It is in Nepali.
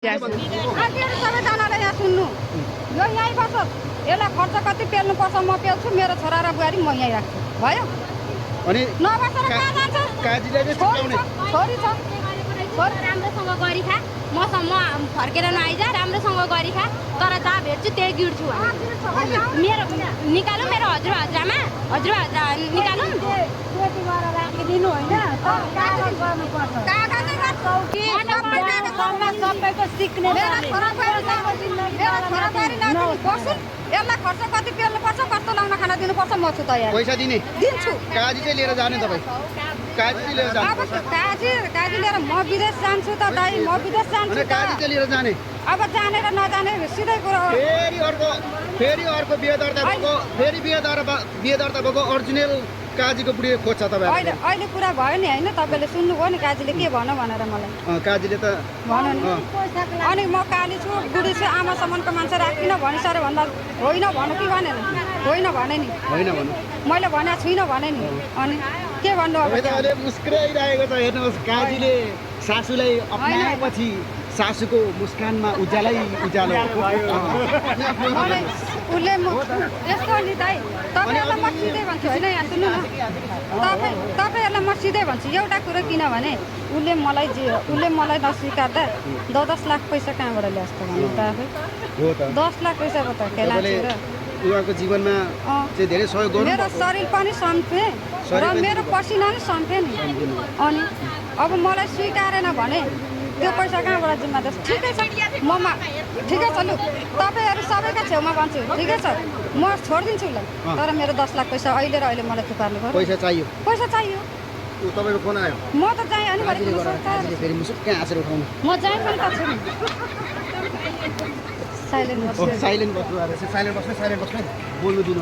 साथीहरू सबैजनालाई यहाँ सुन्नु यो यहीँ बस यसलाई खर्च कति पेल्नुपर्छ म पेल्छु मेरो छोरा र बुहारी म यहीँ राख्छु भयो अनि नबसेर कहाँ जान्छ काजीले चाहिँ सिकाउने छोरी छ छोरी राम्रोसँग गरी खा मसँग म फर्केर नआइजा राम्रोसँग गरी खा तर जहाँ भेट्छु त्यही गिर्छु मेरो निकालौँ मेरो हजुरआमा निकालौँ राखिदिनु होइन सबैको सिक्ने यसलाई खर्च कति पेल्नुपर्छ कस्तो लाउन खाना दिनुपर्छ म छु तयार पैसा दिने दिन्छु काजी चाहिँ लिएर जाने तपाईँ काजी चाहिँ लिएर जाने अब काजी लिएर म विदेश जान्छु त दाइ म विदेश जान्छु अनि काजी चाहिँ लिएर जाने अब जाने र नजाने सिधै कुरो हो फेरि अर्को बिहे दर्ता भएको ओरिजिनल काजीको बुढी खोज्छ तपाईँ अहिले कुरा भयो नि होइन तपाईँले सुन्नुभयो नि काजीले के भन भनेर मलाई काजीले त भन नि अनि म काली छु बुढी छु आमासम्मको मान्छे राख्दिनँ भनिसक्यो भन्दा होइन भनु कि भनेन होइन भने नि होइन भन्नु मैले भनेको छुइनँ भने नि अनि के भन्नु अब अहिले मुस्कुराइरहेको छ हेर्नुहोस् काजीले सासूलाई अपनाएपछि सासूको मुस्कानमा उज्यालै उज्यालो उसले यस्तो नि दाइ तपाईँहरूलाई म सिधै भन्छु होइन यहाँ सुन्नु न तपाईँहरूलाई म सिधै भन्छु एउटा कुरो किनभने उसले मलाई नस्वीकार्दा 10 लाख पैसा कहाँबाट ल्यास् त भन्नु त आफै 10 लाख पैसा त खेलाएको र उहाँको जीवनमा चाहिँ धेरै सहयोग गर्नु मेरो शरीर पनि सम्पे र मेरो पसिना नि सम्पे नि अनि अब मलाई स्वीकारेन भने त्यो पैसा कहाँबाट जिम्मा दियोस् ठिकै छ ममा ठिकै छ लु तपाईँहरू सबैका छेउमा भन्छु ठिकै छ म छोडिदिन्छु उसलाई तर मेरो 10 लाख पैसा अहिले र अहिले मलाई चुकार्नु पर्यो पैसा चाहियो तपाईँको फोन आयो म त चाहिँ अनि फेरि मुसुक्क हाँसेर उठाउनु म चाहिँ पनि त छु साइलेन्ट साइलेन्ट बस्नु बोल्नु दिनु